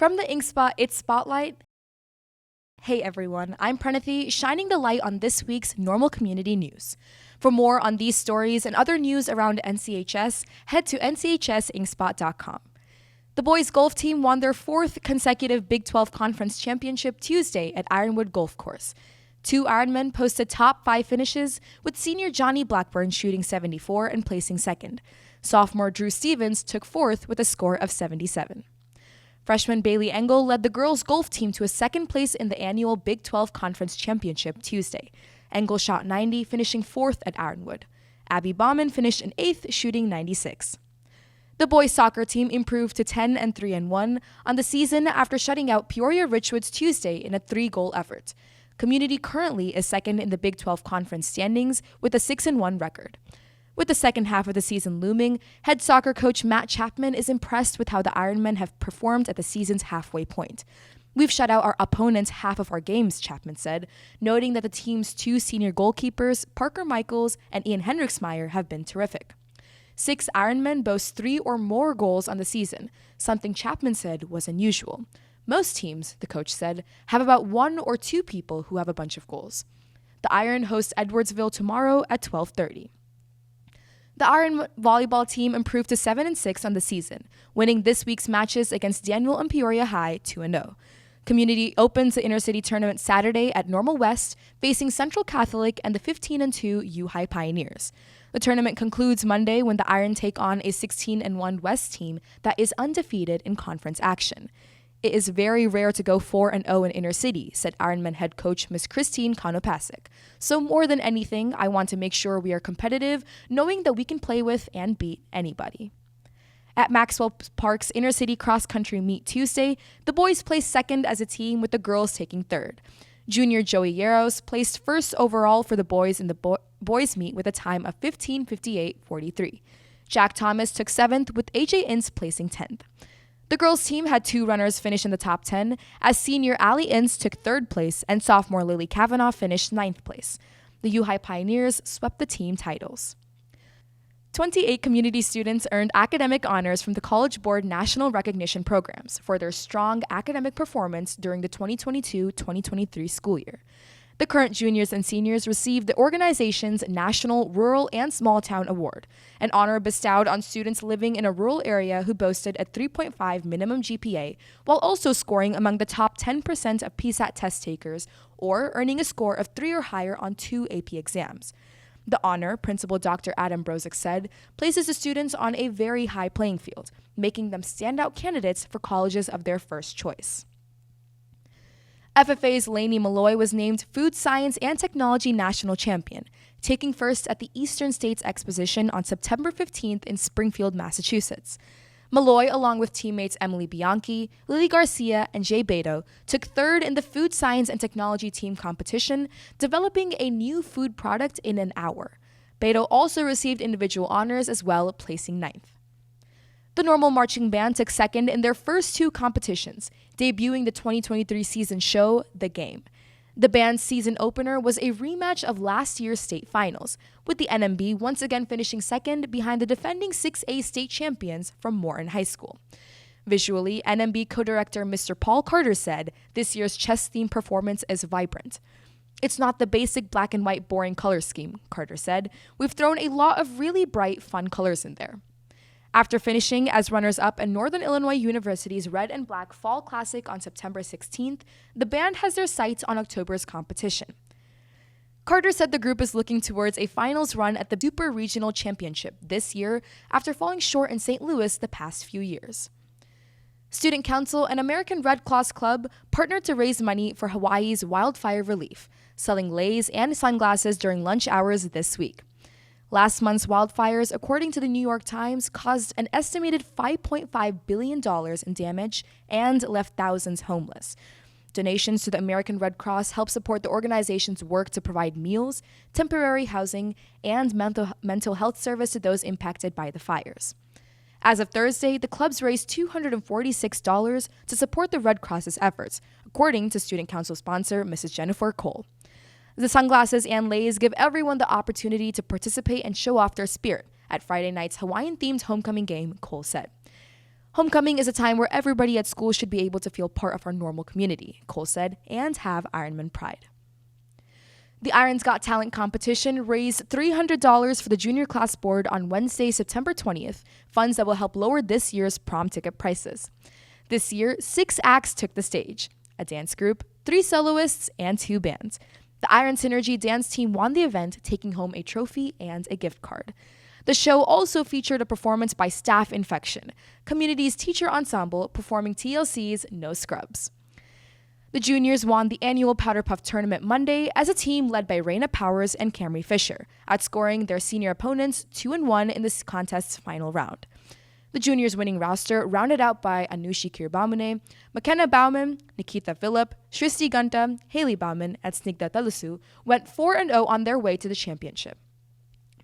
From the InkSpot It's Spotlight. Hey everyone, I'm Pranathi, shining the light on this week's Normal Community News. For more on these stories and other news around NCHS, head to nchsinkspot.com. The boys golf team won their fourth consecutive Big 12 Conference Championship Tuesday at Ironwood Golf Course. Two Ironmen posted top 5 finishes, with senior Johnny Blackburn shooting 74 and placing second. Sophomore Drew Stevens took fourth with a score of 77. Freshman Bailey Engel led the girls' golf team to a second place in the annual Big 12 Conference Championship Tuesday. Engel shot 90, finishing fourth at Ironwood. Abby Bauman finished in eighth, shooting 96. The boys' soccer team improved to 10-3-1 on the season after shutting out Peoria Richwoods Tuesday in a 3-goal effort. Community currently is second in the Big 12 Conference standings with a 6-1 record. With the second half of the season looming, head soccer coach Matt Chapman is impressed with how the Ironmen have performed at the season's halfway point. "We've shut out our opponents half of our games," Chapman said, noting that the team's 2 senior goalkeepers, Parker Michaels and Ian Hendricksmeyer, have been terrific. 6 Ironmen boast 3 or more goals on the season, something Chapman said was unusual. Most teams, the coach said, have about 1 or 2 people who have a bunch of goals. The Iron hosts Edwardsville tomorrow at 12:30. The Iron volleyball team improved to 7-6 on the season, winning this week's matches against Daniel and Peoria High 2-0. Community opens the Intercity Tournament Saturday at Normal West, facing Central Catholic and the 15-2 U High Pioneers. The tournament concludes Monday when the Iron take on a 16-1 West team that is undefeated in conference action. "It is very rare to go 4-0 in Intercity," said Ironman head coach Ms. Christine Konopasek. "So more than anything, I want to make sure we are competitive, knowing that we can play with and beat anybody." At Maxwell Park's Intercity Cross Country Meet Tuesday, the boys placed second as a team, with the girls taking third. Junior Joey Yaros placed first overall for the boys in the boys meet with a time of 15:58.43. Jack Thomas took 7th, with AJ Ince placing 10th. The girls' team had 2 runners finish in the top 10, as senior Allie Ince took 3rd place and sophomore Lily Kavanaugh finished 9th place. The U High Pioneers swept the team titles. 28 community students earned academic honors from the College Board National Recognition Programs for their strong academic performance during the 2022-2023 school year. The current juniors and seniors received the organization's National Rural and Small Town Award, an honor bestowed on students living in a rural area who boasted a 3.5 minimum GPA, while also scoring among the top 10% of PSAT test takers or earning a score of 3 or higher on 2 AP exams. The honor, Principal Dr. Adam Brozick said, places the students on a very high playing field, making them standout candidates for colleges of their first choice. FFA's Lainey Malloy was named Food Science and Technology National Champion, taking first at the Eastern States Exposition on September 15th in Springfield, Massachusetts. Malloy, along with teammates Emily Bianchi, Lily Garcia, and Jay Beto, took 3rd in the Food Science and Technology team competition, developing a new food product in an hour. Beto also received individual honors as well, placing 9th. The Normal Marching Band took 2nd in their first 2 competitions, debuting the 2023 season show, The Game. The band's season opener was a rematch of last year's state finals, with the NMB once again finishing 2nd behind the defending 6A state champions from Morton High School. Visually, NMB co-director Mr. Paul Carter said this year's chess-themed performance is vibrant. "It's not the basic black and white boring color scheme," Carter said. "We've thrown a lot of really bright, fun colors in there." After finishing as runners-up in Northern Illinois University's Red and Black Fall Classic on September 16th, the band has their sights on October's competition. Carter said the group is looking towards a finals run at the Super Regional Championship this year after falling short in St. Louis the past few years. Student Council and American Red Cross Club partnered to raise money for Hawaii's wildfire relief, selling leis and sunglasses during lunch hours this week. Last month's wildfires, according to the New York Times, caused an estimated $5.5 billion in damage and left thousands homeless. Donations to the American Red Cross help support the organization's work to provide meals, temporary housing, and mental health service to those impacted by the fires. As of Thursday, the clubs raised $246 to support the Red Cross's efforts, according to Student Council sponsor Mrs. Jennifer Cole. The sunglasses and leis give everyone the opportunity to participate and show off their spirit at Friday night's Hawaiian-themed homecoming game, Cole said. Homecoming is a time where everybody at school should be able to feel part of our normal community, Cole said, and have Ironman pride. The Iron's Got Talent competition raised $300 for the junior class board on Wednesday, September 20th, funds that will help lower this year's prom ticket prices. This year, 6 acts took the stage: a dance group, 3 soloists, and 2 bands. The Iron Synergy dance team won the event, taking home a trophy and a gift card. The show also featured a performance by Staff Infection, Community's teacher ensemble performing TLC's No Scrubs. The juniors won the annual Powder Puff Tournament Monday as a team led by Raina Powers and Camry Fisher, outscoring their senior opponents 2-1 in this contest's final round. The juniors' winning roster, rounded out by Anushi Kirbamune, McKenna Bauman, Nikita Phillip, Shristi Gunta, Haley Bauman, and Snigdha Telusu, went 4-0 on their way to the championship.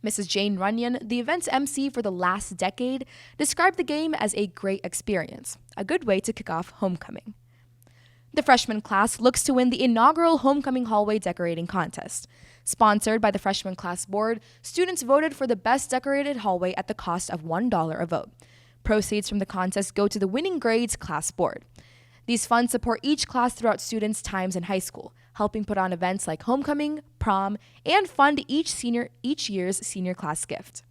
Mrs. Jane Runyon, the event's MC for the last decade, described the game as a great experience, a good way to kick off homecoming. The freshman class looks to win the inaugural Homecoming Hallway Decorating Contest. Sponsored by the freshman class board, students voted for the best decorated hallway at the cost of $1 a vote. Proceeds from the contest go to the winning grades class board. These funds support each class throughout students' times in high school, helping put on events like homecoming, prom, and fund each year's senior class gift.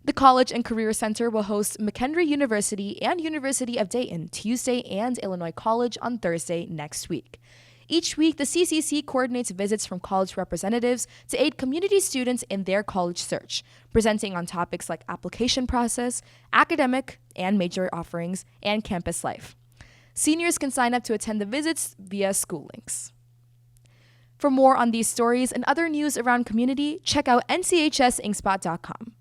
The College and Career Center will host McHenry University and University of Dayton Tuesday and Illinois College on Thursday next week. Each week, the CCC coordinates visits from college representatives to aid community students in their college search, presenting on topics like application process, academic and major offerings, and campus life. Seniors can sign up to attend the visits via school links. For more on these stories and other news around community, check out nchsinkspot.com.